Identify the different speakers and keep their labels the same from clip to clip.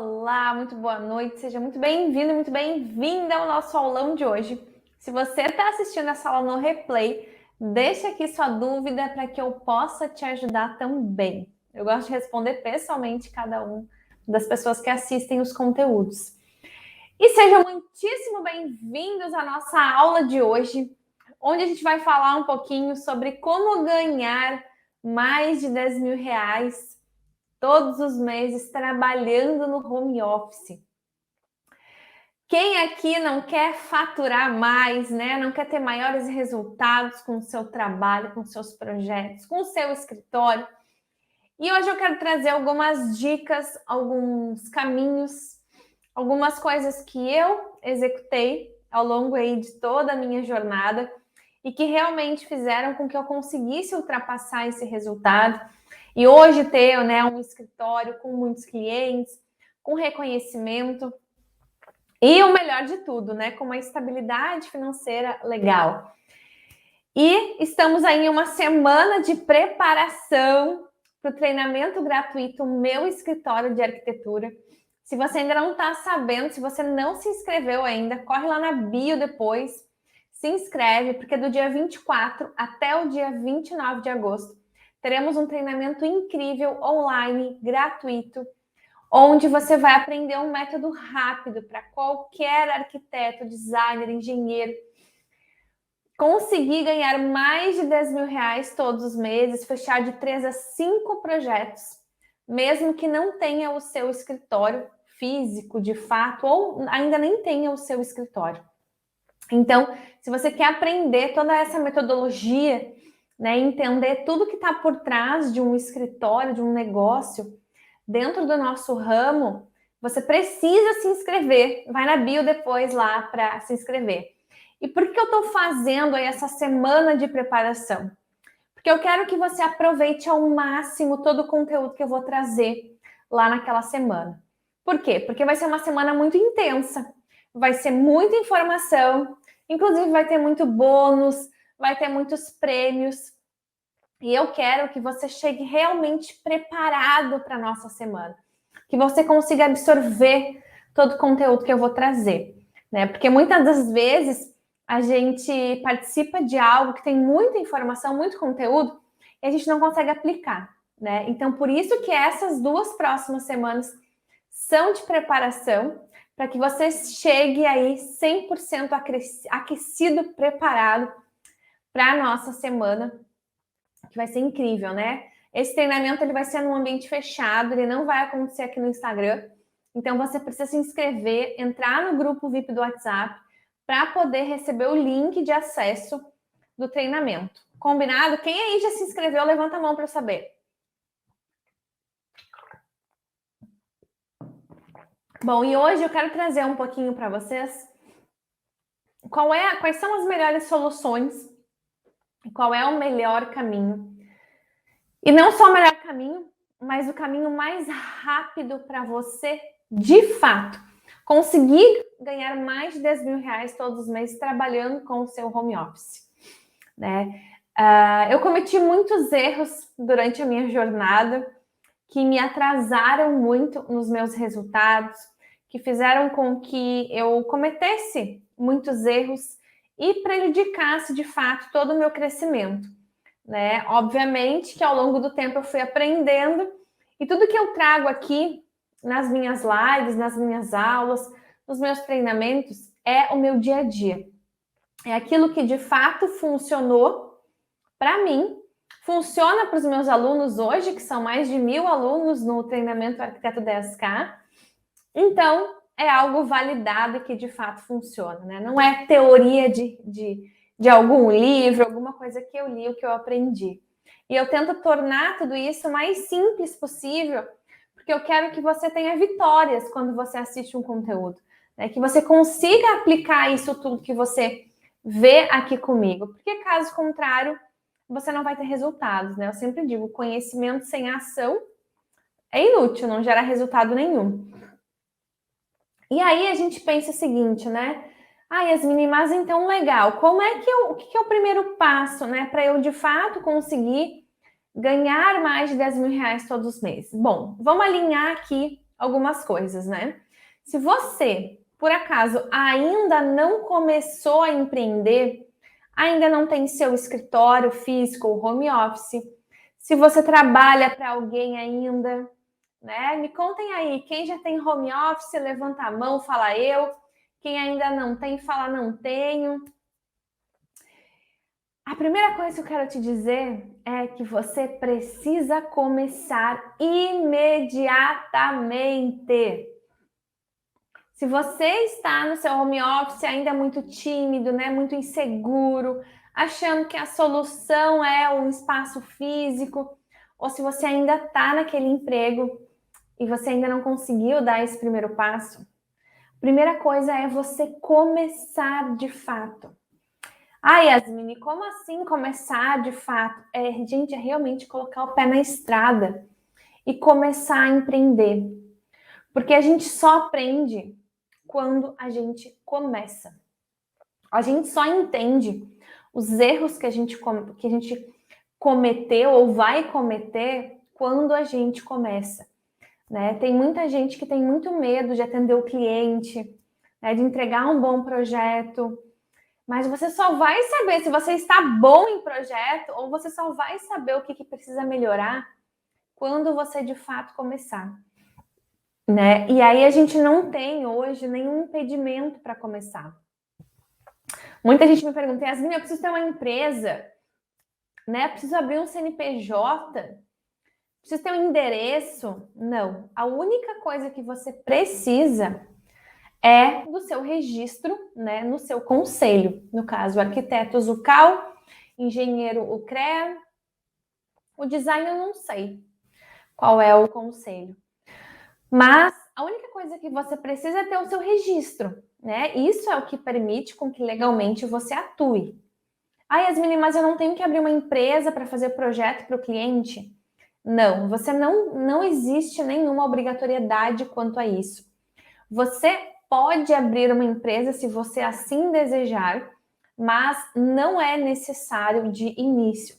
Speaker 1: Olá, muito boa noite, seja muito bem-vindo, muito bem-vinda ao nosso aulão de hoje. Se você está assistindo essa aula no replay, deixa aqui sua dúvida para que eu possa te ajudar também. Eu gosto de responder pessoalmente cada uma das pessoas que assistem os conteúdos. E sejam muitíssimo bem-vindos à nossa aula de hoje, onde a gente vai falar um pouquinho sobre como ganhar mais de 10 mil reais todos os meses trabalhando no home office. Quem aqui não quer faturar mais, né? Não quer ter maiores resultados com o seu trabalho, com seus projetos, com o seu escritório? E hoje eu quero trazer algumas dicas, alguns caminhos, algumas coisas que eu executei ao longo aí de toda a minha jornada e que realmente fizeram com que eu conseguisse ultrapassar esse resultado e hoje ter, né, um escritório com muitos clientes, com reconhecimento e o melhor de tudo, né, com uma estabilidade financeira legal. E estamos aí em uma semana de preparação para o treinamento gratuito Meu Escritório de Arquitetura. Se você ainda não está sabendo, se você não se inscreveu ainda, corre lá na bio depois, se inscreve, porque do dia 24 até o dia 29 de agosto, teremos um treinamento incrível, online, gratuito, onde você vai aprender um método rápido para qualquer arquiteto, designer, engenheiro, conseguir ganhar mais de 10 mil reais todos os meses, fechar de 3 a 5 projetos, mesmo que não tenha o seu escritório físico, de fato, ou ainda nem tenha o seu escritório. Então, se você quer aprender toda essa metodologia, né, entender tudo que está por trás de um escritório, de um negócio, dentro do nosso ramo, você precisa se inscrever. Vai na bio depois lá para se inscrever. E por que eu estou fazendo aí essa semana de preparação? Porque eu quero que você aproveite ao máximo todo o conteúdo que eu vou trazer lá naquela semana. Por quê? Porque vai ser uma semana muito intensa. Vai ser muita informação, inclusive vai ter muito bônus, vai ter muitos prêmios. E eu quero que você chegue realmente preparado para a nossa semana. Que você consiga absorver todo o conteúdo que eu vou trazer. Né? Porque muitas das vezes a gente participa de algo que tem muita informação, muito conteúdo, e a gente não consegue aplicar. Né? Então, por isso que essas 2 próximas semanas são de preparação, para que você chegue aí 100% aquecido, preparado para a nossa semana, que vai ser incrível, né? Esse treinamento ele vai ser num ambiente fechado, ele não vai acontecer aqui no Instagram. Então, você precisa se inscrever, entrar no grupo VIP do WhatsApp para poder receber o link de acesso do treinamento. Combinado? Quem aí já se inscreveu, levanta a mão para eu saber. Bom, e hoje eu quero trazer um pouquinho para vocês quais são as melhores soluções, qual é o melhor caminho. E não só o melhor caminho, mas o caminho mais rápido para você, de fato, conseguir ganhar mais de 10 mil reais todos os meses trabalhando com o seu home office. Né? Eu cometi muitos erros durante a minha jornada que me atrasaram muito nos meus resultados, que fizeram com que eu cometesse muitos erros e prejudicasse, de fato, todo o meu crescimento. Né? Obviamente que ao longo do tempo eu fui aprendendo e tudo que eu trago aqui nas minhas lives, nas minhas aulas, nos meus treinamentos é o meu dia a dia. É aquilo que de fato funcionou para mim, funciona para os meus alunos hoje, que são mais de 1.000 alunos no treinamento Arquiteto 10K. Então, é algo validado e que de fato funciona, né? Não é teoria de algum livro, alguma coisa que eu li, o que eu aprendi. E eu tento tornar tudo isso o mais simples possível, porque eu quero que você tenha vitórias quando você assiste um conteúdo, né? Que você consiga aplicar isso tudo que você vê aqui comigo, porque caso contrário, você não vai ter resultados, né? Eu sempre digo, conhecimento sem ação é inútil, não gera resultado nenhum. E aí a gente pensa o seguinte, né? Yasmin, mas então legal, como é que o que é o primeiro passo, né, para eu de fato conseguir ganhar mais de 10 mil reais todos os meses? Bom, vamos alinhar aqui algumas coisas, né? Se você, por acaso, ainda não começou a empreender, ainda não tem seu escritório físico ou home office, se você trabalha para alguém ainda, né? Me contem aí, quem já tem home office, levanta a mão, fala eu. Quem ainda não tem, fala não tenho. A primeira coisa que eu quero te dizer é que você precisa começar imediatamente. Se você está no seu home office ainda muito tímido, né, muito inseguro, achando que a solução é um espaço físico, ou se você ainda está naquele emprego e você ainda não conseguiu dar esse primeiro passo, a primeira coisa é você começar de fato. Ah, Yasmine, como assim começar de fato? Gente, é realmente colocar o pé na estrada e começar a empreender. Porque a gente só aprende quando a gente começa. A gente só entende os erros que a gente cometeu ou vai cometer quando a gente começa. Né? Tem muita gente que tem muito medo de atender o cliente, né, de entregar um bom projeto, mas você só vai saber se você está bom em projeto ou você só vai saber o que precisa melhorar quando você de fato começar. Né? E aí a gente não tem hoje nenhum impedimento para começar. Muita gente me pergunta, Yasmine, eu preciso ter uma empresa, né? Preciso abrir um CNPJ, preciso ter um endereço. Não. A única coisa que você precisa é do seu registro, né, no seu conselho. No caso, o arquiteto Zucal, engenheiro o CREA, o design eu não sei qual é o conselho. Mas a única coisa que você precisa é ter o seu registro, né? Isso é o que permite com que legalmente você atue. Ah, Yasmine, mas eu não tenho que abrir uma empresa para fazer projeto para o cliente? Não, você não existe nenhuma obrigatoriedade quanto a isso. Você pode abrir uma empresa se você assim desejar, mas não é necessário de início.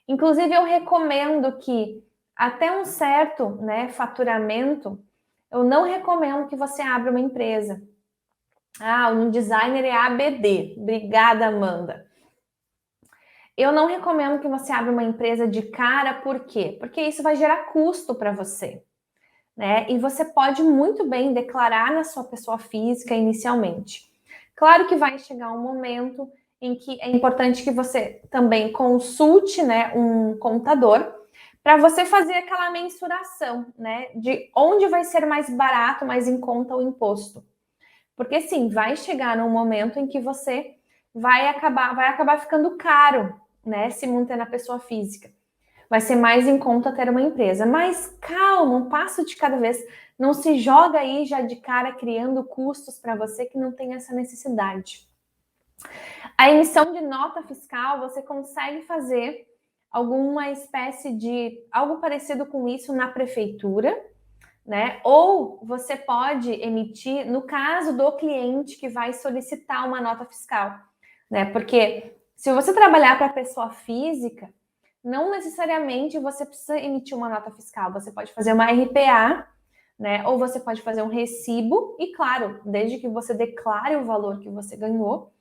Speaker 1: Inclusive, eu recomendo que até um certo, né, faturamento, eu não recomendo que você abra uma empresa. Ah, um designer é ABD. Obrigada, Amanda. Eu não recomendo que você abra uma empresa de cara, por quê? Porque isso vai gerar custo para você. Né? E você pode muito bem declarar na sua pessoa física inicialmente. Claro que vai chegar um momento em que é importante que você também consulte, né, um contador para você fazer aquela mensuração, né, de onde vai ser mais barato, mais em conta o imposto. Porque sim, vai chegar num momento em que você vai acabar ficando caro, né, se manter na pessoa física. Vai ser mais em conta ter uma empresa. Mas calma, um passo de cada vez. Não se joga aí já de cara criando custos para você que não tem essa necessidade. A emissão de nota fiscal, você consegue fazer alguma espécie de algo parecido com isso na prefeitura, né? Ou você pode emitir no caso do cliente que vai solicitar uma nota fiscal, né? Porque se você trabalhar para pessoa física, não necessariamente você precisa emitir uma nota fiscal, você pode fazer uma RPA, né? Ou você pode fazer um recibo, e claro, desde que você declare o valor que você ganhou,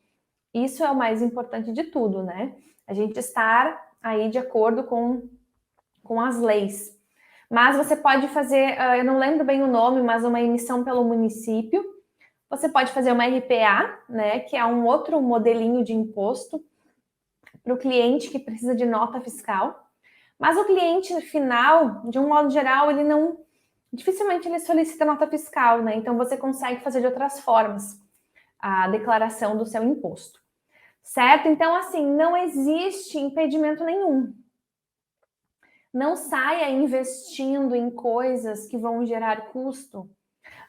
Speaker 1: isso é o mais importante de tudo, né? A gente estar aí de acordo com as leis. Mas você pode fazer, eu não lembro bem o nome, mas uma emissão pelo município. Você pode fazer uma RPA, né? Que é um outro modelinho de imposto para o cliente que precisa de nota fiscal. Mas o cliente final, de um modo geral, ele não dificilmente ele solicita nota fiscal, né? Então você consegue fazer de outras formas a declaração do seu imposto. Certo? Então, assim, não existe impedimento nenhum. Não saia investindo em coisas que vão gerar custo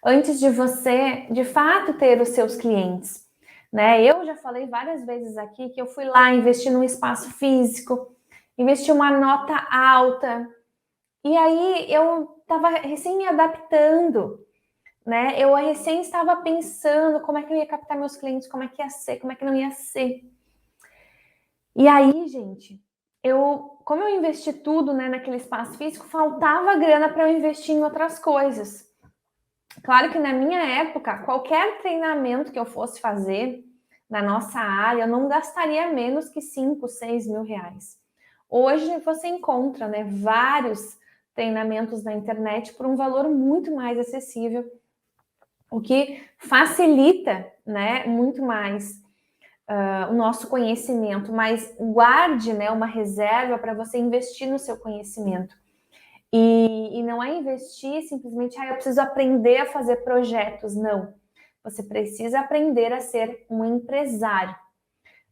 Speaker 1: antes de você, de fato, ter os seus clientes. Né? Eu já falei várias vezes aqui que eu fui lá investir num espaço físico, investi uma nota alta, e aí eu estava recém me adaptando, né? Eu recém estava pensando como é que eu ia captar meus clientes, como é que ia ser, como é que não ia ser. E aí, gente, como eu investi tudo, né, naquele espaço físico, faltava grana para eu investir em outras coisas. Claro que na minha época, qualquer treinamento que eu fosse fazer na nossa área, eu não gastaria menos que 5, 6 mil reais. Hoje você encontra, né, vários treinamentos na internet por um valor muito mais acessível, o que facilita, né, muito mais o nosso conhecimento, mas guarde, né, uma reserva para você investir no seu conhecimento. E não é investir simplesmente, eu preciso aprender a fazer projetos. Não. Você precisa aprender a ser um empresário,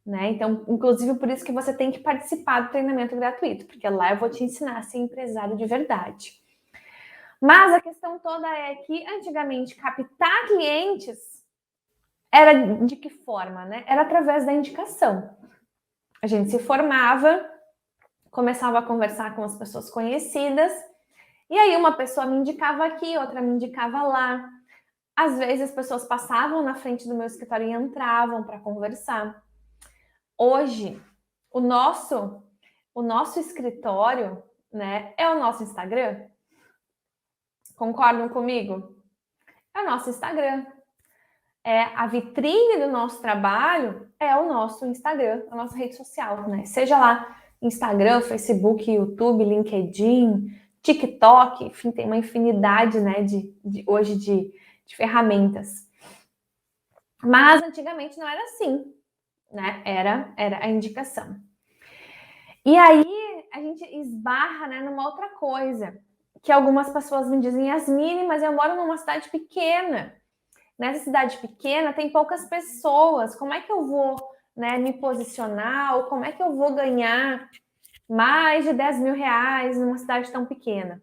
Speaker 1: né? Então, inclusive, por isso que você tem que participar do treinamento gratuito, porque lá eu vou te ensinar a ser empresário de verdade. Mas a questão toda é que, antigamente, captar clientes era de que forma, né? Era através da indicação. A gente se formava, começava a conversar com as pessoas conhecidas, e aí uma pessoa me indicava aqui, outra me indicava lá. Às vezes as pessoas passavam na frente do meu escritório e entravam para conversar. Hoje, o nosso escritório, né, é o nosso Instagram. Concordam comigo? É o nosso Instagram. É a vitrine do nosso trabalho, é o nosso Instagram, a nossa rede social, né? Seja lá Instagram, Facebook, YouTube, LinkedIn, TikTok, enfim, tem uma infinidade, né, hoje de ferramentas. Mas antigamente não era assim, né? Era a indicação. E aí a gente esbarra, né, numa outra coisa, que algumas pessoas me dizem, Yasmine, mas eu moro numa cidade pequena. Nessa cidade pequena tem poucas pessoas. Como é que eu vou, né, me posicionar? Ou como é que eu vou ganhar mais de 10 mil reais numa cidade tão pequena?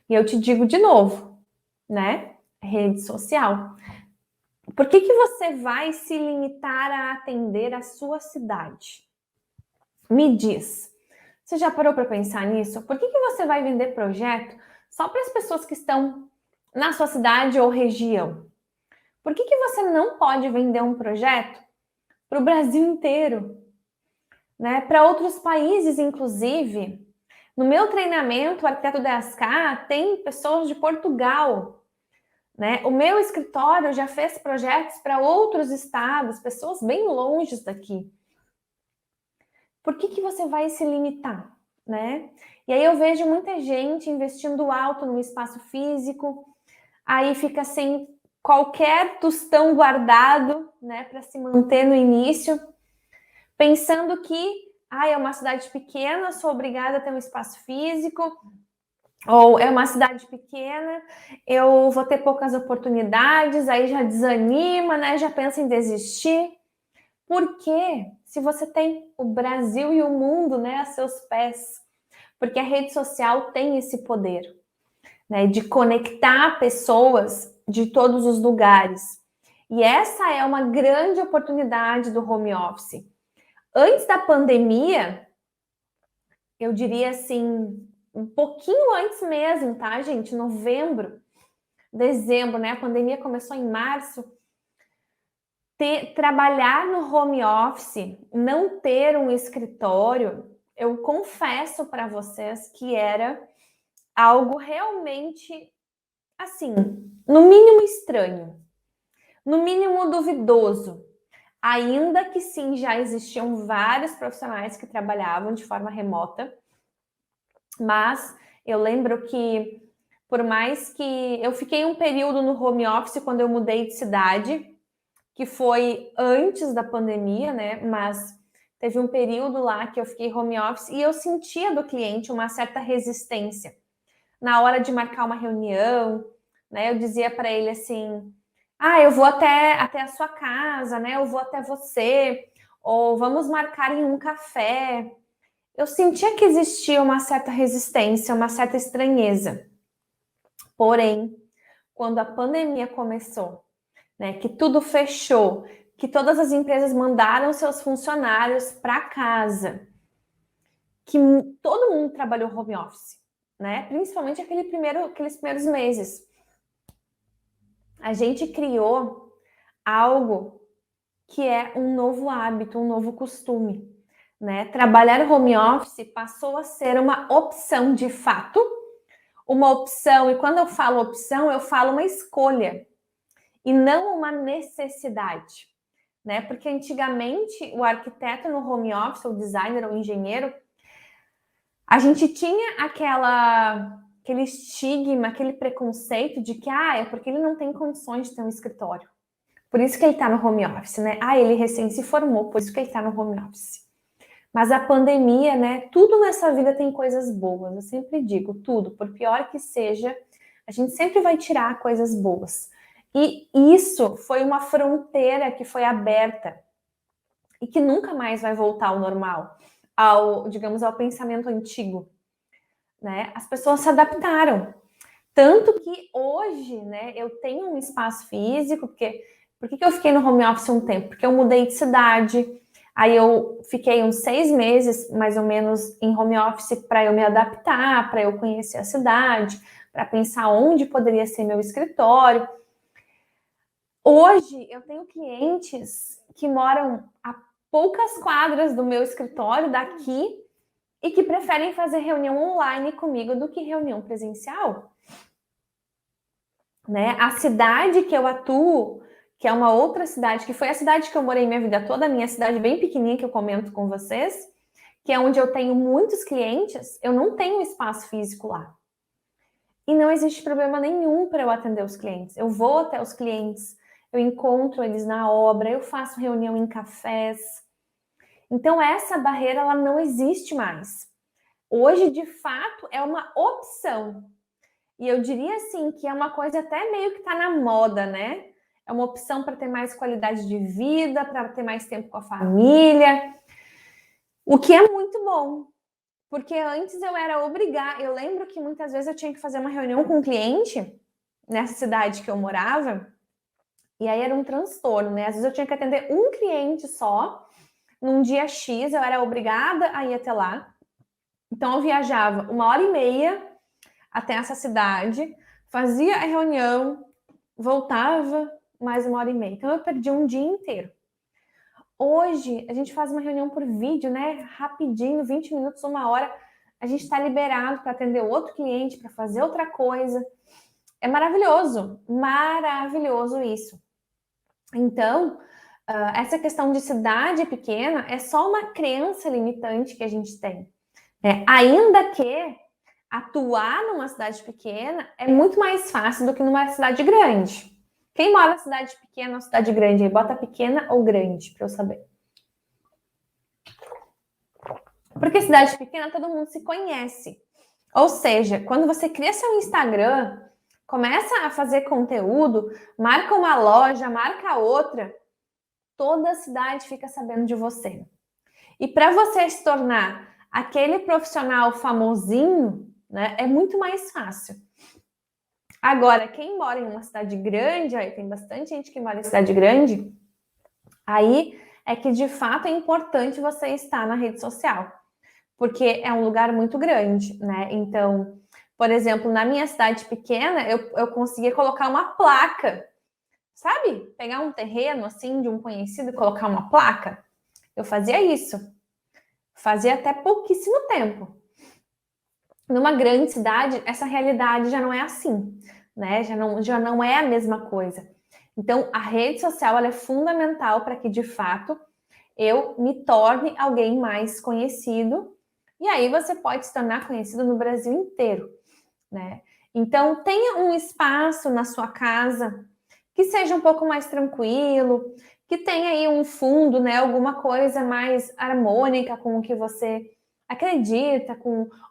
Speaker 1: E eu te digo de novo, né? Rede social. Por que você vai se limitar a atender a sua cidade? Me diz. Você já parou para pensar nisso? Por que você vai vender projeto só para as pessoas que estão na sua cidade ou região? Por que você não pode vender um projeto para o Brasil inteiro? Né? Para outros países, inclusive. No meu treinamento, o Arquiteto 10K tem pessoas de Portugal. Né? O meu escritório já fez projetos para outros estados, pessoas bem longe daqui. Por que você vai se limitar? Né? E aí eu vejo muita gente investindo alto no espaço físico, aí fica sem qualquer tostão guardado, né, para se manter no início, pensando que é uma cidade pequena, sou obrigada a ter um espaço físico, ou é uma cidade pequena, eu vou ter poucas oportunidades, aí já desanima, né, já pensa em desistir. Por quê? Se você tem o Brasil e o mundo, né, a seus pés, porque a rede social tem esse poder, né, de conectar pessoas de todos os lugares. E essa é uma grande oportunidade do home office. Antes da pandemia, eu diria assim, um pouquinho antes mesmo, tá, gente? Novembro, dezembro, né? A pandemia começou em março. Trabalhar no home office, não ter um escritório, eu confesso para vocês que era algo realmente, assim, no mínimo estranho, no mínimo duvidoso. Ainda que sim, já existiam vários profissionais que trabalhavam de forma remota, mas eu lembro que, por mais que eu fiquei um período no home office quando eu mudei de cidade, que foi antes da pandemia, né? Mas teve um período lá que eu fiquei home office e eu sentia do cliente uma certa resistência. Na hora de marcar uma reunião, né? Eu dizia para ele assim: eu vou até a sua casa, né? Eu vou até você, ou vamos marcar em um café. Eu sentia que existia uma certa resistência, uma certa estranheza. Porém, quando a pandemia começou, né, que tudo fechou, que todas as empresas mandaram seus funcionários para casa, que todo mundo trabalhou home office, né? Principalmente aqueles primeiros meses. A gente criou algo que é um novo hábito, um novo costume, né? Trabalhar home office passou a ser uma opção de fato, uma opção, e quando eu falo opção, eu falo uma escolha, e não uma necessidade, né? Porque antigamente o arquiteto no home office, o designer, o engenheiro, a gente tinha aquele estigma, aquele preconceito de que é porque ele não tem condições de ter um escritório. Por isso que ele está no home office, né? Ele recém se formou, por isso que ele está no home office. Mas a pandemia, né? Tudo nessa vida tem coisas boas. Eu sempre digo, tudo, por pior que seja, a gente sempre vai tirar coisas boas. E isso foi uma fronteira que foi aberta e que nunca mais vai voltar ao normal, digamos, ao pensamento antigo, né? As pessoas se adaptaram. Tanto que hoje, né, eu tenho um espaço físico, porque por que eu fiquei no home office um tempo? Porque eu mudei de cidade, aí eu fiquei uns 6 meses, mais ou menos, em home office para eu me adaptar, para eu conhecer a cidade, para pensar onde poderia ser meu escritório. Hoje, eu tenho clientes que moram a poucas quadras do meu escritório daqui e que preferem fazer reunião online comigo do que reunião presencial. Né? A cidade que eu atuo, que é uma outra cidade, que foi a cidade que eu morei minha vida toda, a minha cidade bem pequenininha que eu comento com vocês, que é onde eu tenho muitos clientes, eu não tenho espaço físico lá. E não existe problema nenhum para eu atender os clientes. Eu vou até os clientes, eu encontro eles na obra, eu faço reunião em cafés. Então essa barreira ela não existe mais. Hoje, de fato, é uma opção. E eu diria assim que é uma coisa até meio que está na moda, né? É uma opção para ter mais qualidade de vida, para ter mais tempo com a família, o que é muito bom. Porque antes eu era obrigada, eu lembro que muitas vezes eu tinha que fazer uma reunião com um cliente nessa cidade que eu morava, e aí era um transtorno, né? Às vezes eu tinha que atender um cliente só, num dia X, eu era obrigada a ir até lá. Então eu viajava 1h30 até essa cidade, fazia a reunião, voltava mais 1h30. Então eu perdi um dia inteiro. Hoje a gente faz uma reunião por vídeo, né? Rapidinho, 20 minutos, 1 hora. A gente está liberado para atender outro cliente, para fazer outra coisa. É maravilhoso isso. Então, essa questão de cidade pequena é só uma crença limitante que a gente tem. Ainda que atuar numa cidade pequena é muito mais fácil do que numa cidade grande. Quem mora na cidade pequena ou cidade grande aí, bota pequena ou grande para eu saber. Porque cidade pequena todo mundo se conhece. Ou seja, quando você cria seu Instagram, começa a fazer conteúdo, marca uma loja, marca outra, toda a cidade fica sabendo de você. E para você se tornar aquele profissional famosinho, né, é muito mais fácil. Agora, quem mora em uma cidade grande, aí tem bastante gente que mora em cidade grande, aí é que de fato é importante você estar na rede social, porque é um lugar muito grande, né? Então, por exemplo, na minha cidade pequena, eu conseguia colocar uma placa, sabe? Pegar um terreno assim de um conhecido e colocar uma placa. Eu fazia isso. Fazia até pouquíssimo tempo. Numa grande cidade, essa realidade já não é assim, né? Já não é a mesma coisa. Então, a rede social ela é fundamental para que, de fato, eu me torne alguém mais conhecido. E aí você pode se tornar conhecido no Brasil inteiro, né? Então, tenha um espaço na sua casa que seja um pouco mais tranquilo, que tenha aí um fundo, né? Alguma coisa mais harmônica com o que você acredita,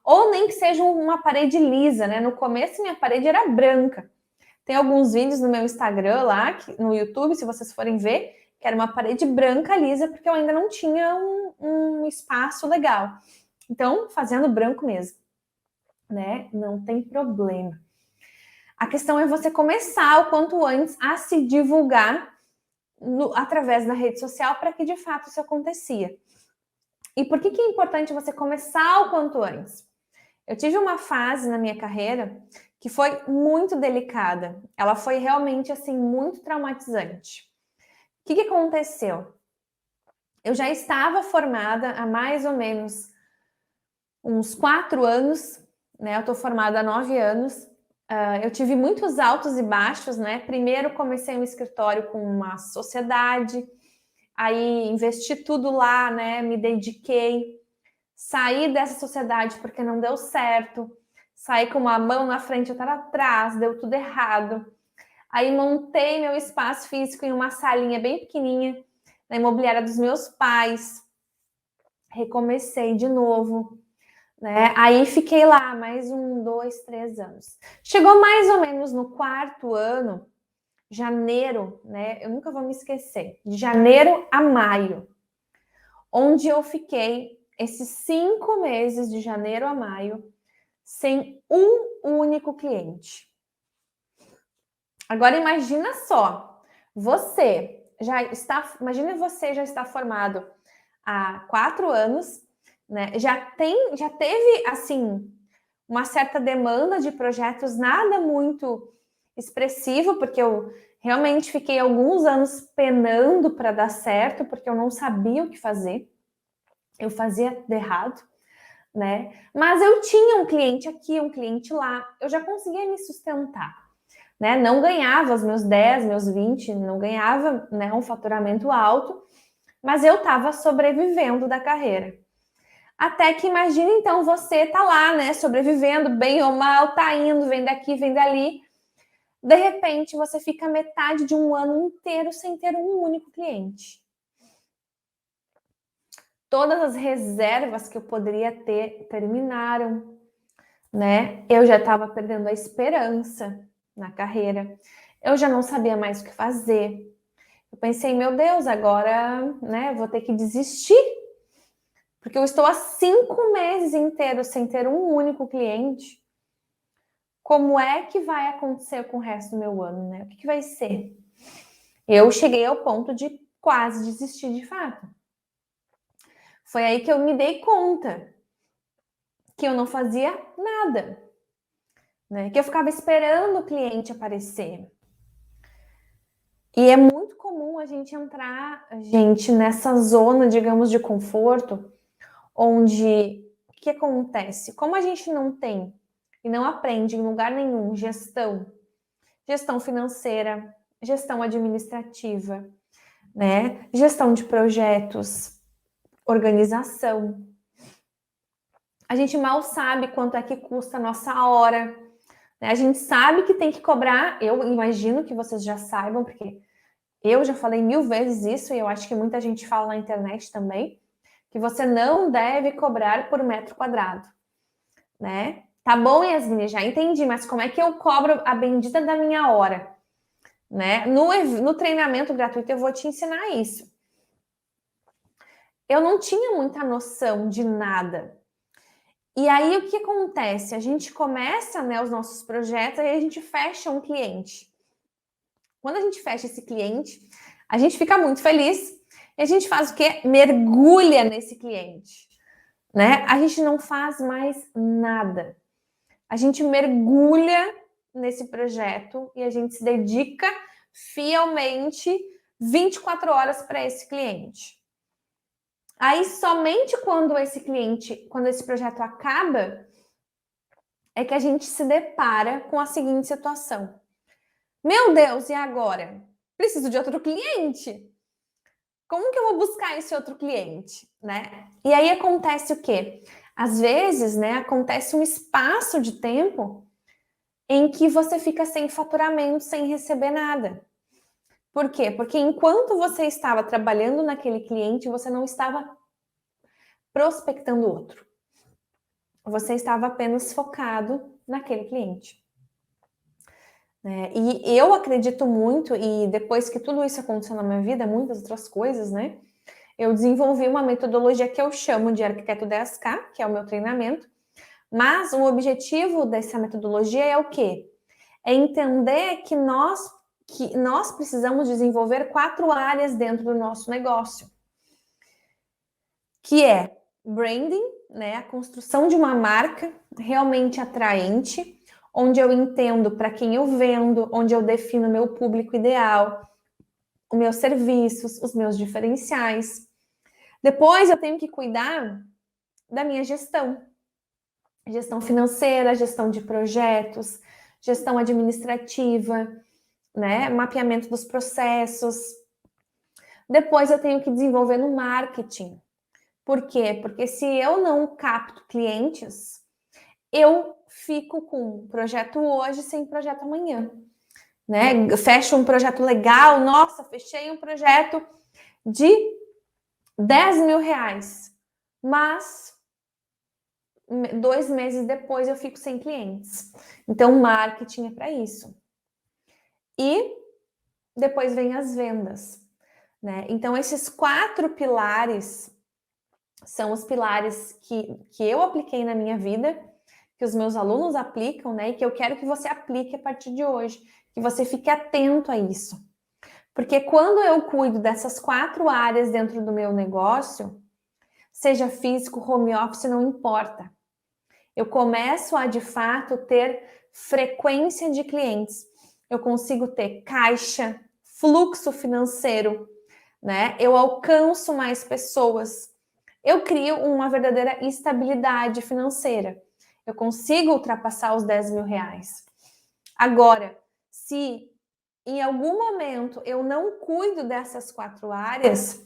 Speaker 1: ou nem que seja uma parede lisa, né? No começo minha parede era branca. Tem alguns vídeos no meu Instagram lá, no YouTube, se vocês forem ver, que era uma parede branca lisa, porque eu ainda não tinha um espaço legal. Então, fazendo branco mesmo, né? Não tem problema. A questão é você começar o quanto antes a se divulgar através da rede social para que de fato isso acontecia. E por que é importante você começar o quanto antes? Eu tive uma fase na minha carreira que foi muito delicada. Ela foi realmente assim muito traumatizante. O que aconteceu? Eu já estava formada há mais ou menos uns 4 anos né? Eu tô formada há 9 anos. Eu tive muitos altos e baixos, né? Primeiro comecei um escritório com uma sociedade, aí investi tudo lá, né? Me dediquei, saí dessa sociedade porque não deu certo, saí com uma mão na frente e outra atrás, deu tudo errado. Aí montei meu espaço físico em uma salinha bem pequenininha, na imobiliária dos meus pais, recomecei de novo, né? Aí fiquei lá mais 1, 2, 3 anos. Chegou mais ou menos no 4º ano, janeiro, né? Eu nunca vou me esquecer, de janeiro a maio, onde eu fiquei esses 5 meses de janeiro a maio sem um único cliente. Agora imagina só, imagina você já está formado há 4 anos, né? Já teve assim uma certa demanda de projetos, nada muito expressivo, porque eu realmente fiquei alguns anos penando para dar certo, porque eu não sabia o que fazer. Eu fazia de errado, né? Mas eu tinha um cliente aqui, um cliente lá, eu já conseguia me sustentar, né? Não ganhava os meus 10, meus 20, não ganhava, né, um faturamento alto, mas eu estava sobrevivendo da carreira. Até que imagina então você tá lá, né, sobrevivendo, bem ou mal, tá indo, vem daqui, vem dali. De repente você fica metade de um ano inteiro sem ter um único cliente. Todas as reservas que eu poderia ter terminaram, né? Eu já estava perdendo a esperança na carreira. Eu já não sabia mais o que fazer. Eu pensei, meu Deus, agora, né, vou ter que desistir, porque eu estou há 5 meses inteiros sem ter um único cliente. Como é que vai acontecer com o resto do meu ano, né? O que vai ser? Eu cheguei ao ponto de quase desistir de fato. Foi aí que eu me dei conta que eu não fazia nada, né? Que eu ficava esperando o cliente aparecer. E é muito comum a gente entrar, nessa zona, digamos, de conforto, onde o que acontece? Como a gente não tem e não aprende em lugar nenhum gestão financeira, gestão administrativa, né? Gestão de projetos, organização. A gente mal sabe quanto é que custa a nossa hora, né? A gente sabe que tem que cobrar, eu imagino que vocês já saibam, porque eu já falei 1000 vezes isso e eu acho que muita gente fala na internet também, que você não deve cobrar por metro quadrado, né? Tá bom, Yasmin, já entendi, mas como é que eu cobro a bendita da minha hora? Né? No treinamento gratuito eu vou te ensinar isso. Eu não tinha muita noção de nada. E aí o que acontece? A gente começa, né, os nossos projetos e a gente fecha um cliente. Quando a gente fecha esse cliente, a gente fica muito feliz e a gente faz o quê? Mergulha nesse cliente, né? A gente não faz mais nada. A gente mergulha nesse projeto e a gente se dedica fielmente 24 horas para esse cliente. Aí somente quando esse projeto acaba, é que a gente se depara com a seguinte situação. Meu Deus, e agora? Preciso de outro cliente. Como que eu vou buscar esse outro cliente, né? E aí acontece o quê? Às vezes, né, acontece um espaço de tempo em que você fica sem faturamento, sem receber nada. Por quê? Porque enquanto você estava trabalhando naquele cliente, você não estava prospectando outro. Você estava apenas focado naquele cliente. E eu acredito muito, e depois que tudo isso aconteceu na minha vida, muitas outras coisas, né? Eu desenvolvi uma metodologia que eu chamo de Arquiteto 10K, que é o meu treinamento. Mas o objetivo dessa metodologia é o quê? É entender que nós precisamos desenvolver 4 áreas dentro do nosso negócio. Que é branding, né? A construção de uma marca realmente atraente, onde eu entendo para quem eu vendo, onde eu defino meu público ideal, os meus serviços, os meus diferenciais. Depois eu tenho que cuidar da minha gestão. gestão financeira, gestão de projetos, gestão administrativa, né? Mapeamento dos processos. Depois eu tenho que desenvolver no marketing. Por quê? Porque se eu não capto clientes, eu fico com um projeto hoje sem projeto amanhã, né? Fecho um projeto legal, nossa, fechei um projeto de 10 mil reais, mas 2 meses depois eu fico sem clientes. Então, marketing é para isso. E depois vem as vendas, né? Então, esses 4 pilares são os pilares que eu apliquei na minha vida, que os meus alunos aplicam, né? E que eu quero que você aplique a partir de hoje, que você fique atento a isso. Porque quando eu cuido dessas 4 áreas dentro do meu negócio, seja físico, home office, não importa. Eu começo a, de fato, ter frequência de clientes. Eu consigo ter caixa, fluxo financeiro, né? Eu alcanço mais pessoas. Eu crio uma verdadeira estabilidade financeira. Eu consigo ultrapassar os 10 mil reais. Agora, se em algum momento eu não cuido dessas 4 áreas,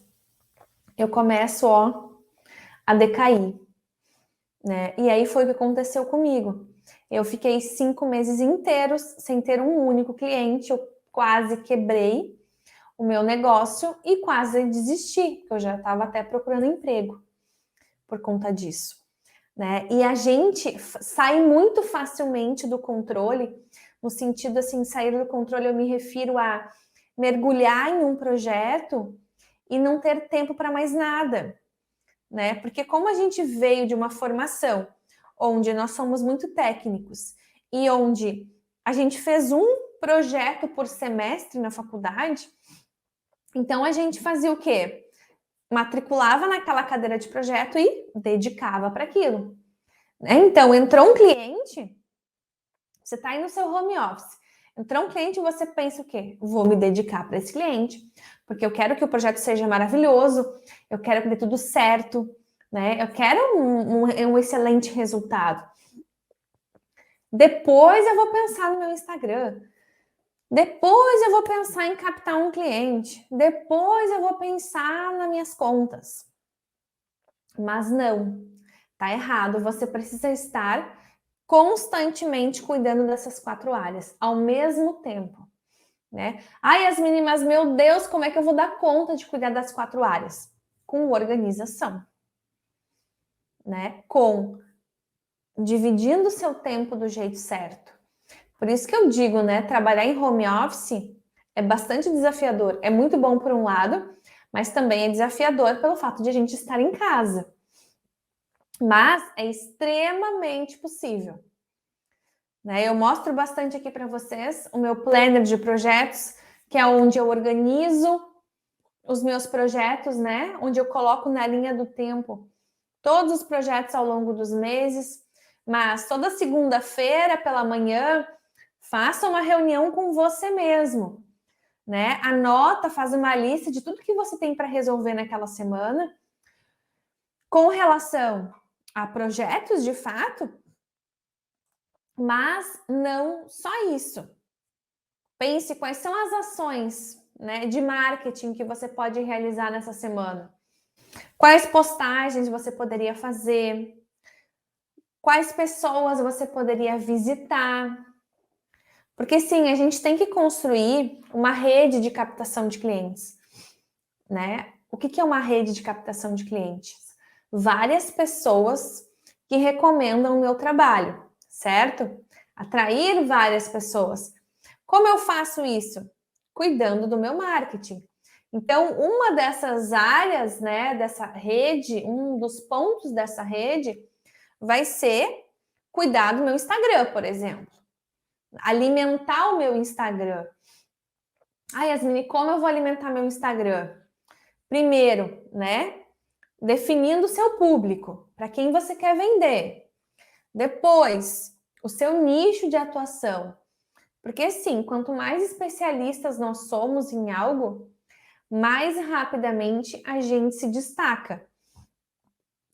Speaker 1: eu começo a decair, né? E aí foi o que aconteceu comigo. Eu fiquei 5 meses inteiros sem ter um único cliente, eu quase quebrei o meu negócio e quase desisti, porque eu já estava até procurando emprego por conta disso, né? E a gente sai muito facilmente do controle, no sentido assim, sair do controle, eu me refiro a mergulhar em um projeto e não ter tempo para mais nada, né? Porque como a gente veio de uma formação onde nós somos muito técnicos e onde a gente fez um projeto por semestre na faculdade, então a gente fazia o quê? Matriculava naquela cadeira de projeto e dedicava para aquilo. Então, entrou um cliente, você está aí no seu home office, entrou um cliente e você pensa o quê? Vou me dedicar para esse cliente, porque eu quero que o projeto seja maravilhoso, eu quero que dê tudo certo, né? Eu quero um excelente resultado. Depois eu vou pensar no meu Instagram, depois eu vou pensar em captar um cliente, depois eu vou pensar nas minhas contas. Mas não, tá errado. Você precisa estar constantemente cuidando dessas 4 áreas ao mesmo tempo, né? Ai, Yasmine, mas meu Deus, como é que eu vou dar conta de cuidar das 4 áreas? Com organização, né? Com dividindo o seu tempo do jeito certo. Por isso que eu digo, né? Trabalhar em home office é bastante desafiador. É muito bom por um lado, mas também é desafiador pelo fato de a gente estar em casa. Mas é extremamente possível, né? Eu mostro bastante aqui para vocês o meu planner de projetos, que é onde eu organizo os meus projetos, né? Onde eu coloco na linha do tempo todos os projetos ao longo dos meses. Mas toda segunda-feira pela manhã, faça uma reunião com você mesmo, né? Anota, faz uma lista de tudo que você tem para resolver naquela semana com relação a projetos de fato, mas não só isso. Pense quais são as ações, né, de marketing que você pode realizar nessa semana. Quais postagens você poderia fazer? Quais pessoas você poderia visitar? Porque sim, a gente tem que construir uma rede de captação de clientes, né? O que é uma rede de captação de clientes? Várias pessoas que recomendam o meu trabalho, certo? Atrair várias pessoas. Como eu faço isso? Cuidando do meu marketing. Então, uma dessas áreas, né, dessa rede, um dos pontos dessa rede vai ser cuidar do meu Instagram, por exemplo. Alimentar o meu Instagram. Ai, Yasmine, como eu vou alimentar meu Instagram? Primeiro, né, definindo o seu público, para quem você quer vender. Depois, o seu nicho de atuação. Porque, sim, quanto mais especialistas nós somos em algo, mais rapidamente a gente se destaca.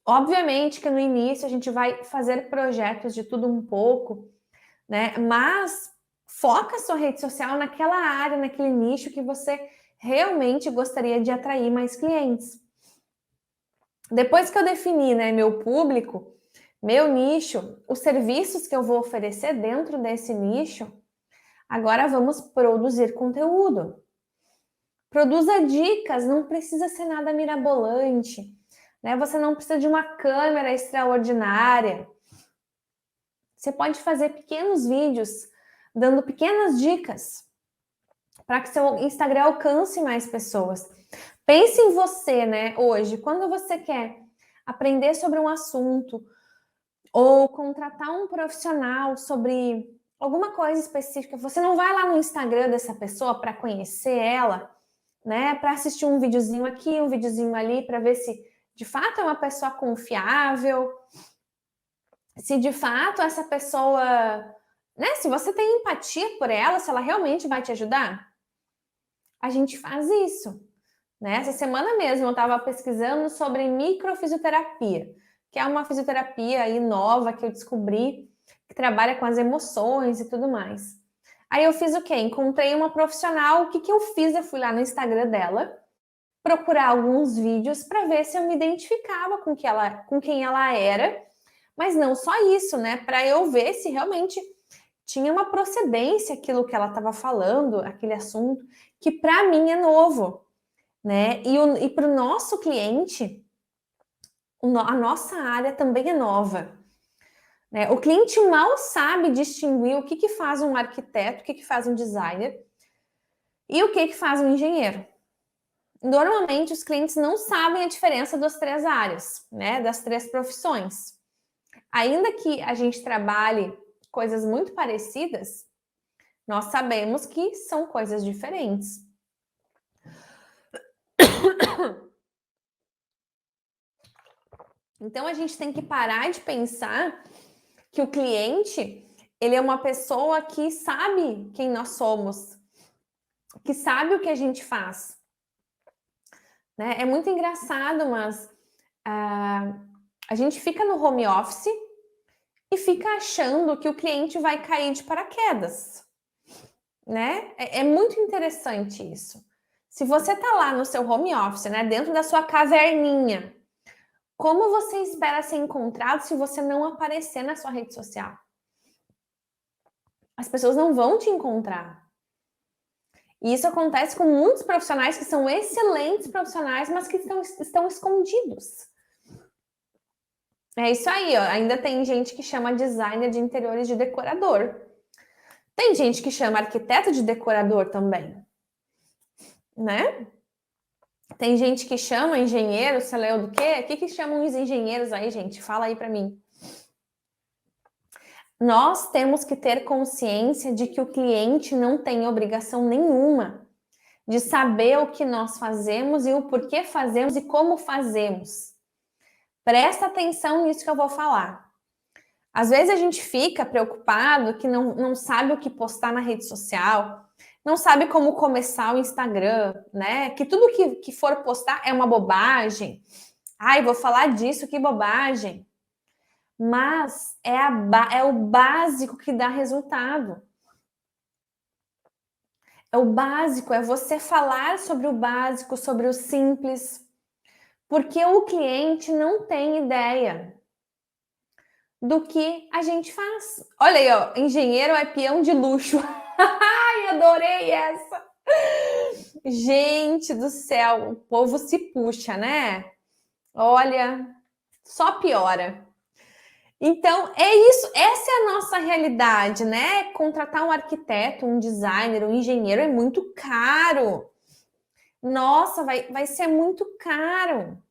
Speaker 1: Obviamente que no início a gente vai fazer projetos de tudo um pouco, né? Mas foca a sua rede social naquela área, naquele nicho que você realmente gostaria de atrair mais clientes. Depois que eu defini, né, meu público, meu nicho, os serviços que eu vou oferecer dentro desse nicho, agora vamos produzir conteúdo. Produza dicas, não precisa ser nada mirabolante, né? Você não precisa de uma câmera extraordinária. Você pode fazer pequenos vídeos dando pequenas dicas para que seu Instagram alcance mais pessoas. Pense em você, né, hoje, quando você quer aprender sobre um assunto ou contratar um profissional sobre alguma coisa específica, você não vai lá no Instagram dessa pessoa para conhecer ela, né, para assistir um videozinho aqui, um videozinho ali, para ver se de fato é uma pessoa confiável, se de fato essa pessoa, né, se você tem empatia por ela, se ela realmente vai te ajudar. A gente faz isso, né? Essa semana mesmo eu estava pesquisando sobre microfisioterapia, que é uma fisioterapia aí nova que eu descobri, que trabalha com as emoções e tudo mais. Aí eu fiz o quê? Encontrei uma profissional, o que eu fiz? Eu fui lá no Instagram dela, procurar alguns vídeos para ver se eu me identificava com quem ela era, mas não só isso, né? Para eu ver se realmente tinha uma procedência aquilo que ela estava falando, aquele assunto, que para mim é novo, né? E para o nosso cliente, a nossa área também é nova. Né? O cliente mal sabe distinguir o que faz um arquiteto, o que faz um designer e o que faz um engenheiro. Normalmente, os clientes não sabem a diferença das três áreas, né? Das três profissões. Ainda que a gente trabalhe coisas muito parecidas, nós sabemos que são coisas diferentes. Então, a gente tem que parar de pensar que o cliente, ele é uma pessoa que sabe quem nós somos, que sabe o que a gente faz. Né? É muito engraçado, mas a gente fica no home office e fica achando que o cliente vai cair de paraquedas. Né? É muito interessante isso. Se você está lá no seu home office, né, dentro da sua caverninha, como você espera ser encontrado se você não aparecer na sua rede social? As pessoas não vão te encontrar. E isso acontece com muitos profissionais que são excelentes profissionais, mas que estão escondidos. É isso aí, ó. Ainda tem gente que chama designer de interiores de decorador. Tem gente que chama arquiteto de decorador também, né? Tem gente que chama engenheiro, sei lá do quê? O que chamam os engenheiros aí, gente? Fala aí para mim. Nós temos que ter consciência de que o cliente não tem obrigação nenhuma de saber o que nós fazemos e o porquê fazemos e como fazemos. Presta atenção nisso que eu vou falar. Às vezes a gente fica preocupado que não sabe o que postar na rede social, não sabe como começar o Instagram, né? Que tudo que for postar é uma bobagem. Ai, vou falar disso, que bobagem. Mas é o básico que dá resultado. É o básico, é você falar sobre o básico, sobre o simples. Porque o cliente não tem ideia do que a gente faz. Olha aí, ó, engenheiro é peão de luxo. Ai, adorei essa. Gente do céu, o povo se puxa, né? Olha, só piora. Então, é isso, essa é a nossa realidade, né? Contratar um arquiteto, um designer, um engenheiro é muito caro. Nossa, vai ser muito caro.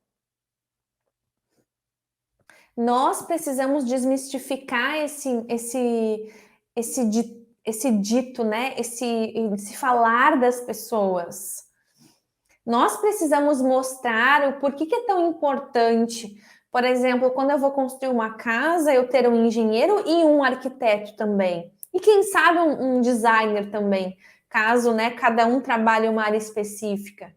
Speaker 1: Nós precisamos desmistificar esse dito, né? Esse falar das pessoas. Nós precisamos mostrar o porquê que é tão importante. Por exemplo, quando eu vou construir uma casa, eu ter um engenheiro e um arquiteto também. E quem sabe um designer também, caso, né, cada um trabalhe uma área específica.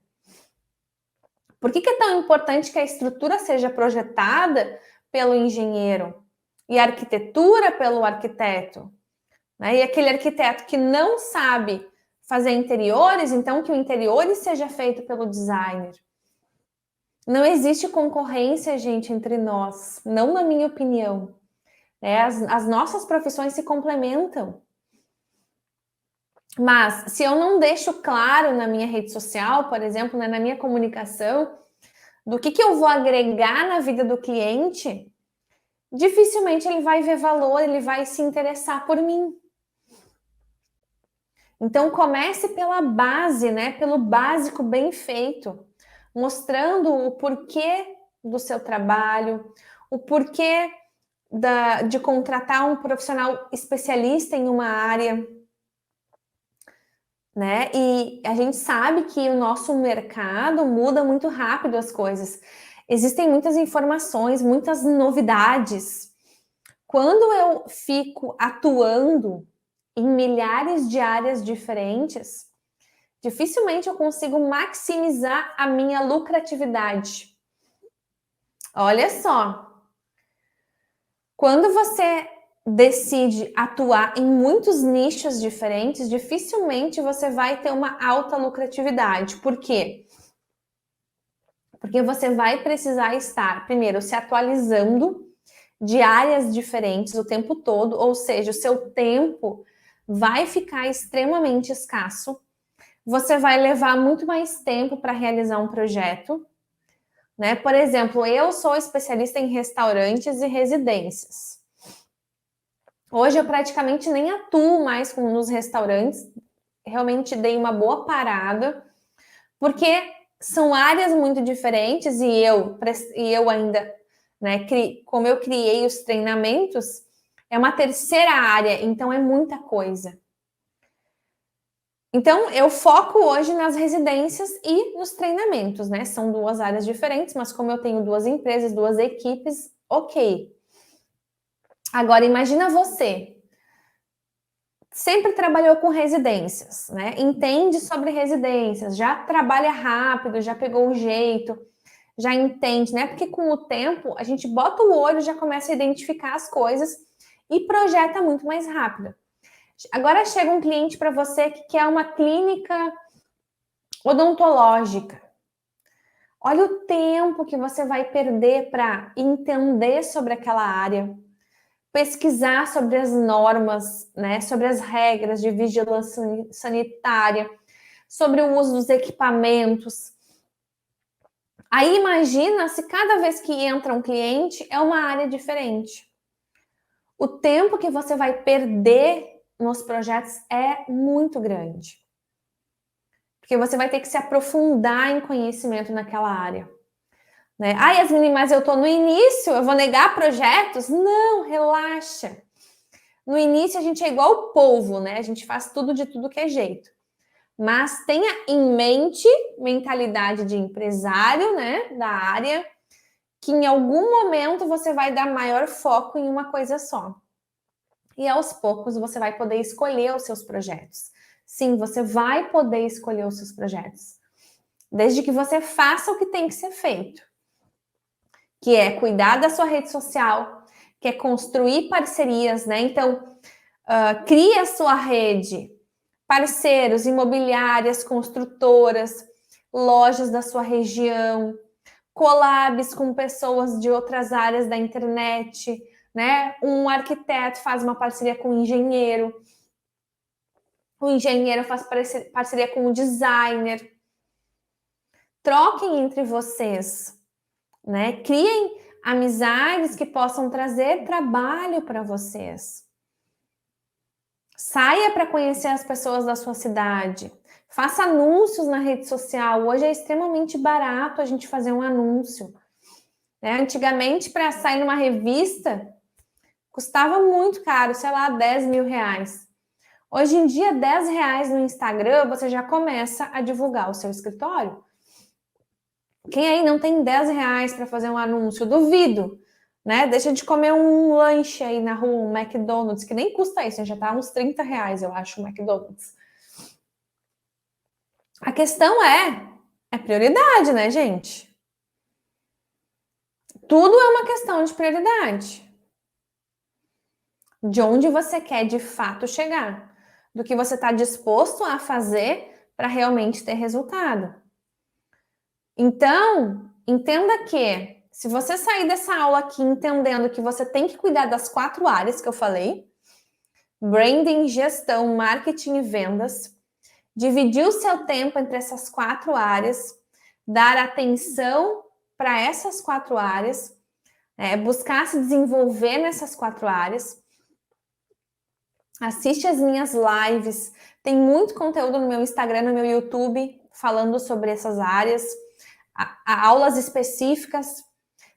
Speaker 1: Por que é tão importante que a estrutura seja projetada pelo engenheiro e a arquitetura pelo arquiteto? Né? E aquele arquiteto que não sabe fazer interiores, então que o interior seja feito pelo designer. Não existe concorrência, gente, entre nós, não na minha opinião. As nossas profissões se complementam. Mas se eu não deixo claro na minha rede social, por exemplo, né, na minha comunicação, do que eu vou agregar na vida do cliente, dificilmente ele vai ver valor, ele vai se interessar por mim. Então comece pela base, né? Pelo básico bem feito, mostrando o porquê do seu trabalho, o porquê de contratar um profissional especialista em uma área, né? E a gente sabe que o nosso mercado muda muito rápido as coisas. Existem muitas informações, muitas novidades. Quando eu fico atuando em milhares de áreas diferentes, dificilmente eu consigo maximizar a minha lucratividade. Olha só, quando você decide atuar em muitos nichos diferentes, dificilmente você vai ter uma alta lucratividade. Por quê? Porque você vai precisar estar, primeiro, se atualizando de áreas diferentes o tempo todo, ou seja, o seu tempo vai ficar extremamente escasso. Você vai levar muito mais tempo para realizar um projeto, né? Por exemplo, eu sou especialista em restaurantes e residências. Hoje eu praticamente nem atuo mais nos restaurantes, realmente dei uma boa parada, porque são áreas muito diferentes e eu ainda, né, como eu criei os treinamentos, é uma terceira área, então é muita coisa. Então, eu foco hoje nas residências e nos treinamentos, né? São duas áreas diferentes, mas como eu tenho duas empresas, duas equipes, ok. Agora, imagina você, sempre trabalhou com residências, né? Entende sobre residências, já trabalha rápido, já pegou o jeito, já entende, né? Porque com o tempo, a gente bota o olho, já começa a identificar as coisas e projeta muito mais rápido. Agora chega um cliente para você que quer uma clínica odontológica. Olha o tempo que você vai perder para entender sobre aquela área, pesquisar sobre as normas, né, sobre as regras de vigilância sanitária, sobre o uso dos equipamentos. Aí imagina se cada vez que entra um cliente é uma área diferente. O tempo que você vai perder nos projetos é muito grande. Porque você vai ter que se aprofundar em conhecimento naquela área. Né? Ah, Yasmin, mas eu estou no início, eu vou negar projetos? Não, relaxa. No início a gente é igual o polvo, né? A gente faz tudo de tudo que é jeito. Mas tenha em mente, mentalidade de empresário, né, da área, que em algum momento você vai dar maior foco em uma coisa só. E aos poucos você vai poder escolher os seus projetos. Sim, você vai poder escolher os seus projetos. Desde que você faça o que tem que ser feito. Que é cuidar da sua rede social, que é construir parcerias, né? Então, crie a sua rede, parceiros, imobiliárias, construtoras, lojas da sua região, collabs com pessoas de outras áreas da internet, né? Um arquiteto faz uma parceria com um engenheiro, o engenheiro faz parceria com o designer. Troquem entre vocês, né? Criem amizades que possam trazer trabalho para vocês. Saia para conhecer as pessoas da sua cidade. Faça anúncios na rede social. Hoje é extremamente barato a gente fazer um anúncio. Né? Antigamente, para sair numa revista, custava muito caro, sei lá, 10 mil reais. Hoje em dia, 10 reais no Instagram, você já começa a divulgar o seu escritório. Quem aí não tem 10 reais para fazer um anúncio? Duvido. Né? Deixa de comer um lanche aí na rua, um McDonald's, que nem custa isso, já tá uns 30 reais, eu acho, o McDonald's. A questão é É prioridade, né, gente? Tudo é uma questão de prioridade. De onde você quer de fato chegar, do que você está disposto a fazer para realmente ter resultado. Então, entenda que se você sair dessa aula aqui entendendo que você tem que cuidar das 4 áreas que eu falei, branding, gestão, marketing e vendas, dividir o seu tempo entre essas 4 áreas, dar atenção para essas 4 áreas, buscar se desenvolver nessas 4 áreas, assiste as minhas lives, tem muito conteúdo no meu Instagram, no meu YouTube, falando sobre essas áreas, aulas específicas,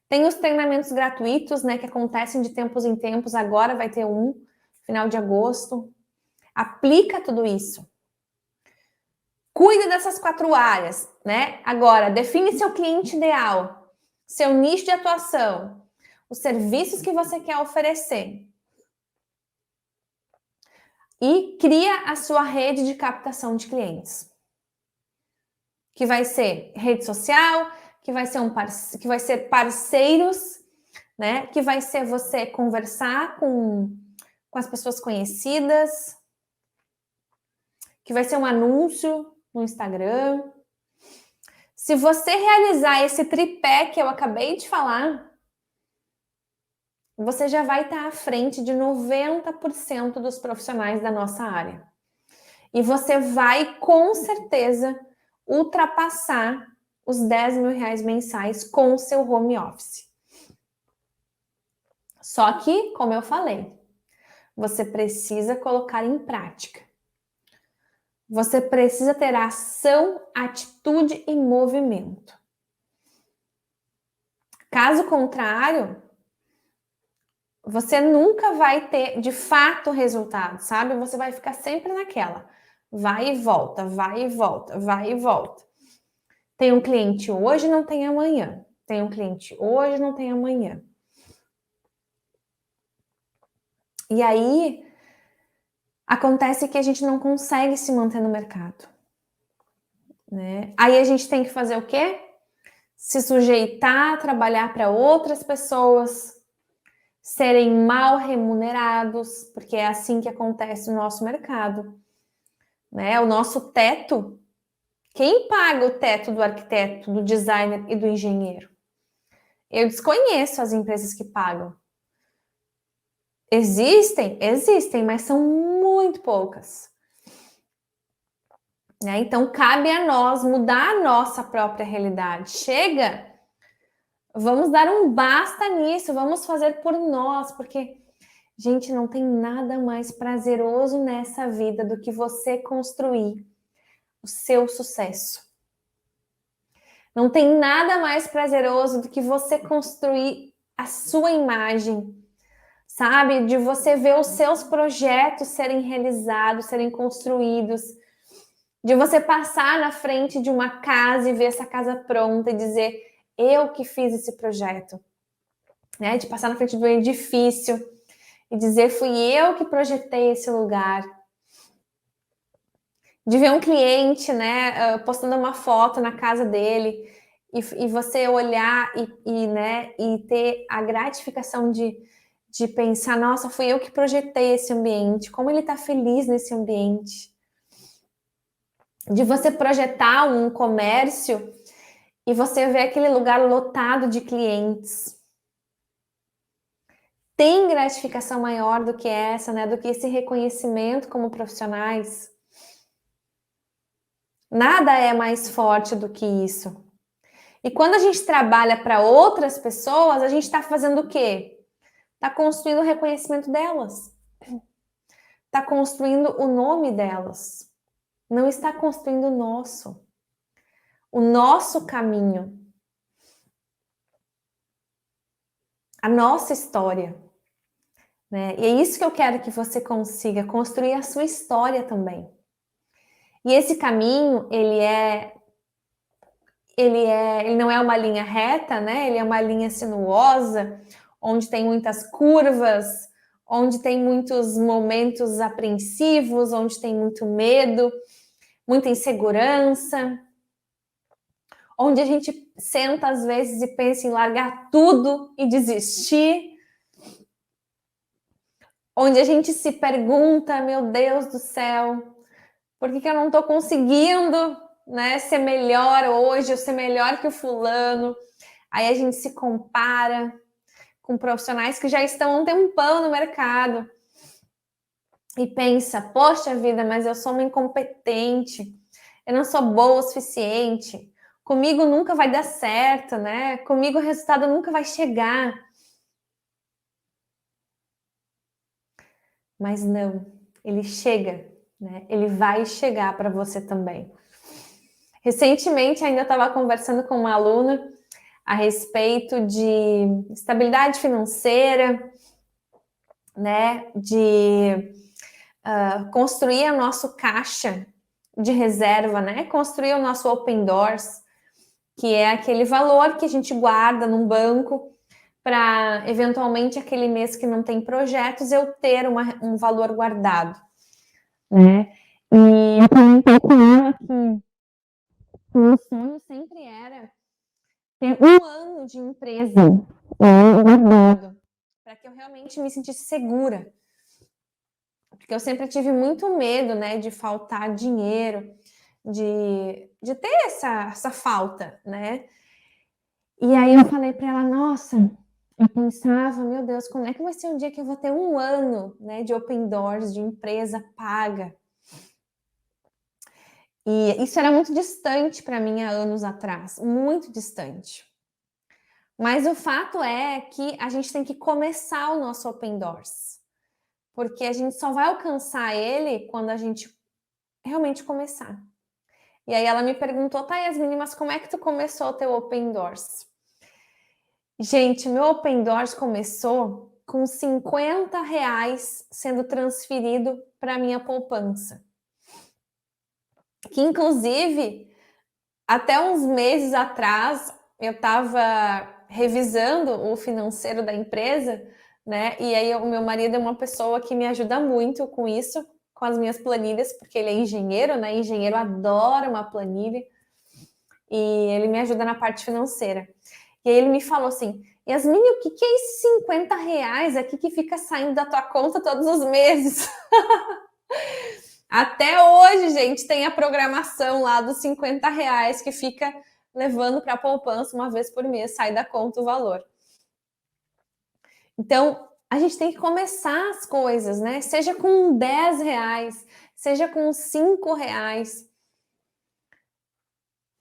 Speaker 1: tem os treinamentos gratuitos, né, que acontecem de tempos em tempos, agora vai ter um, final de agosto, aplica tudo isso. Cuida dessas 4 áreas, né? Agora, define seu cliente ideal, seu nicho de atuação, os serviços que você quer oferecer. E cria a sua rede de captação de clientes. Que vai ser rede social, que vai ser parceiros, né? Que vai ser você conversar com as pessoas conhecidas, que vai ser um anúncio no Instagram. Se você realizar esse tripé que eu acabei de falar, você já vai estar à frente de 90% dos profissionais da nossa área. E você vai, com certeza, ultrapassar os 10 mil reais mensais com o seu home office. Só que, como eu falei, você precisa colocar em prática. Você precisa ter ação, atitude e movimento. Caso contrário, você nunca vai ter de fato resultado, sabe? Você vai ficar sempre naquela. Vai e volta, vai e volta, vai e volta. Tem um cliente hoje, não tem amanhã. Tem um cliente hoje, não tem amanhã. E aí, acontece que a gente não consegue se manter no mercado, né? Aí a gente tem que fazer o quê? Se sujeitar a trabalhar para outras pessoas, serem mal remunerados, porque é assim que acontece no nosso mercado, né? O nosso teto, quem paga o teto do arquiteto, do designer e do engenheiro? Eu desconheço as empresas que pagam. Existem, mas são muito poucas. Né? Então, cabe a nós mudar a nossa própria realidade. Chega, vamos dar um basta nisso, vamos fazer por nós, porque, gente, não tem nada mais prazeroso nessa vida do que você construir o seu sucesso. Não tem nada mais prazeroso do que você construir a sua imagem, sabe? De você ver os seus projetos serem realizados, serem construídos, de você passar na frente de uma casa e ver essa casa pronta e dizer, eu que fiz esse projeto, né? De passar na frente do edifício e dizer, fui eu que projetei esse lugar. De ver um cliente, né, postando uma foto na casa dele e você olhar e ter a gratificação de pensar, nossa, fui eu que projetei esse ambiente, como ele está feliz nesse ambiente. De você projetar um comércio e você ver aquele lugar lotado de clientes. Tem gratificação maior do que essa, né? Do que esse reconhecimento como profissionais. Nada é mais forte do que isso. E quando a gente trabalha para outras pessoas, a gente está fazendo o quê? Está construindo o reconhecimento delas. Está construindo o nome delas. Não está construindo o nosso caminho, a nossa história, né? E é isso que eu quero que você consiga, construir a sua história também. E esse caminho, ele não é uma linha reta, né? Ele é uma linha sinuosa, onde tem muitas curvas, onde tem muitos momentos apreensivos, onde tem muito medo, muita insegurança. onde a gente senta às vezes e pensa em largar tudo e desistir, onde a gente se pergunta, meu Deus do céu, por que eu não estou conseguindo, né, ser melhor hoje, ou ser melhor que o fulano? Aí a gente se compara com profissionais que já estão há um tempão no mercado e pensa, poxa vida, mas eu sou uma incompetente, eu não sou boa o suficiente, comigo nunca vai dar certo, né? Comigo o resultado nunca vai chegar. Mas não, ele chega, né? Ele vai chegar para você também. Recentemente, ainda estava conversando com uma aluna a respeito de estabilidade financeira, né? De construir o nosso caixa de reserva, né? Construir o nosso Open Doors, que é aquele valor que a gente guarda num banco para, eventualmente, aquele mês que não tem projetos, eu ter um valor guardado, né? E eu comentei com ela que o sonho sempre era ter um ano de empresa guardado, para que eu realmente me sentisse segura. Porque eu sempre tive muito medo, né, de faltar dinheiro, de ter essa falta, né? E aí eu falei para ela, nossa, eu pensava, meu Deus, quando é que vai ser um dia que eu vou ter um ano, né, de Open Doors, de empresa paga? E isso era muito distante para mim há anos atrás, muito distante. Mas o fato é que a gente tem que começar o nosso Open Doors, porque a gente só vai alcançar ele quando a gente realmente começar. E aí ela me perguntou, tá, Yasmine, mas como é que tu começou o teu Open Doors? Gente, meu Open Doors começou com R$ 50 sendo transferido para minha poupança. Que, inclusive, até uns meses atrás, eu estava revisando o financeiro da empresa, né? E aí o meu marido é uma pessoa que me ajuda muito com isso, com as minhas planilhas, porque ele é engenheiro, né? Engenheiro adora uma planilha. E ele me ajuda na parte financeira. E aí ele me falou assim, Yasmine, o que é esses R$ 50 aqui que fica saindo da tua conta todos os meses? Até hoje, gente, tem a programação lá dos R$ 50 que fica levando para a poupança uma vez por mês, sai da conta o valor. Então, a gente tem que começar as coisas, né? Seja com R$ 10, seja com R$ 5.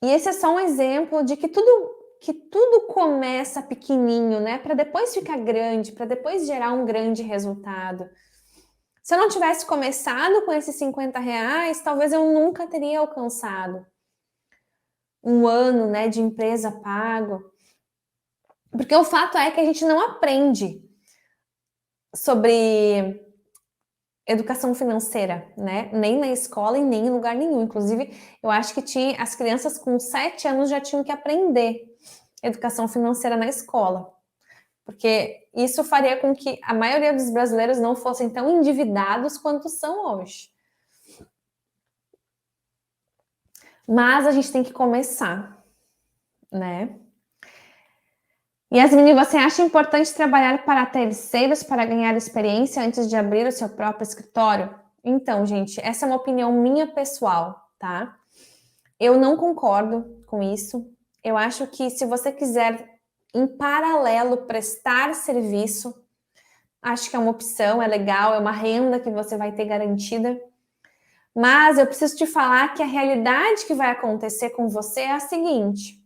Speaker 1: E esse é só um exemplo de que tudo começa pequenininho, né? Para depois ficar grande, para depois gerar um grande resultado. Se eu não tivesse começado com esses R$ 50, talvez eu nunca teria alcançado um ano, né, de empresa pago. Porque o fato é que a gente não aprende sobre educação financeira, né? Nem na escola e nem em lugar nenhum. Inclusive, eu acho que as crianças com 7 anos já tinham que aprender educação financeira na escola. Porque isso faria com que a maioria dos brasileiros não fossem tão endividados quanto são hoje. Mas a gente tem que começar, né? Yasmine, você acha importante trabalhar para terceiros para ganhar experiência antes de abrir o seu próprio escritório? Então, gente, essa é uma opinião minha pessoal, tá? Eu não concordo com isso. Eu acho que se você quiser, em paralelo, prestar serviço, acho que é uma opção, é legal, é uma renda que você vai ter garantida. Mas eu preciso te falar que a realidade que vai acontecer com você é a seguinte: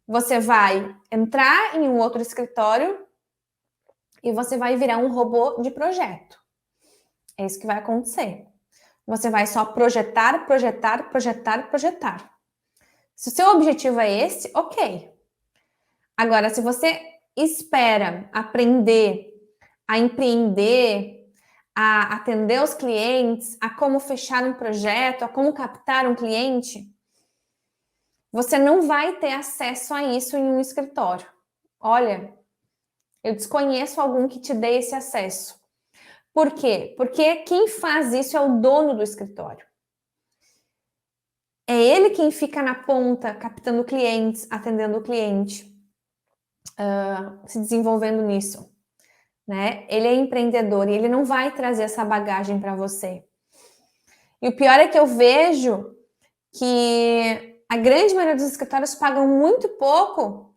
Speaker 1: você vai entrar em um outro escritório e você vai virar um robô de projeto. É isso que vai acontecer. Você vai só projetar, projetar, projetar, projetar. Se o seu objetivo é esse, ok. Agora, se você espera aprender a empreender, a atender os clientes, a como fechar um projeto, a como captar um cliente, você não vai ter acesso a isso em um escritório. Olha, eu desconheço algum que te dê esse acesso. Por quê? Porque quem faz isso é o dono do escritório. É ele quem fica na ponta, captando clientes, atendendo o cliente, se desenvolvendo nisso, né? Ele é empreendedor e ele não vai trazer essa bagagem para você. E o pior é que eu vejo que a grande maioria dos escritórios pagam muito pouco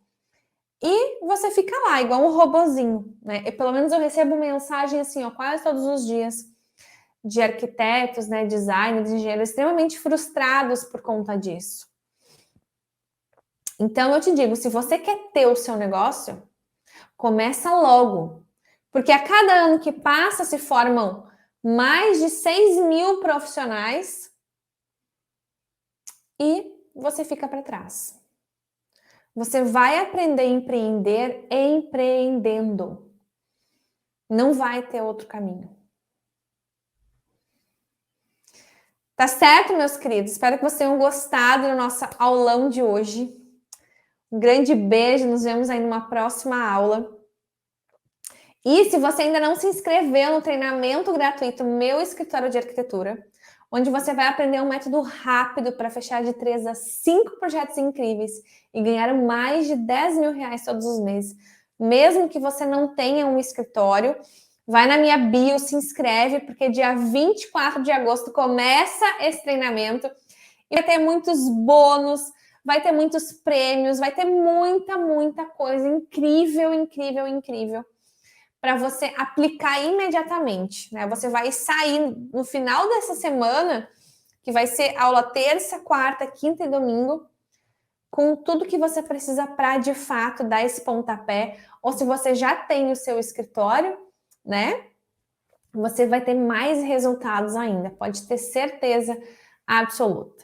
Speaker 1: e você fica lá, igual um robozinho, né? Pelo menos eu recebo mensagem assim, ó, quase todos os dias, de arquitetos, né, designers, engenheiros extremamente frustrados por conta disso. Então eu te digo, se você quer ter o seu negócio, começa logo. Porque a cada ano que passa se formam mais de 6.000 profissionais e você fica para trás. Você vai aprender a empreender empreendendo. Não vai ter outro caminho. Tá certo, meus queridos? Espero que vocês tenham gostado do nosso aulão de hoje. Um grande beijo, nos vemos aí numa próxima aula. E se você ainda não se inscreveu no treinamento gratuito Meu Escritório de Arquitetura, onde você vai aprender um método rápido para fechar de 3 a 5 projetos incríveis e ganhar mais de 10 mil reais todos os meses, mesmo que você não tenha um escritório, vai na minha bio, se inscreve, porque dia 24 de agosto começa esse treinamento e vai ter muitos bônus, vai ter muitos prêmios, vai ter muita coisa incrível, incrível, incrível para você aplicar imediatamente, né? Você vai sair no final dessa semana, que vai ser aula terça, quarta, quinta e domingo, com tudo que você precisa para de fato dar esse pontapé, ou se você já tem o seu escritório, né? Você vai ter mais resultados ainda, pode ter certeza absoluta.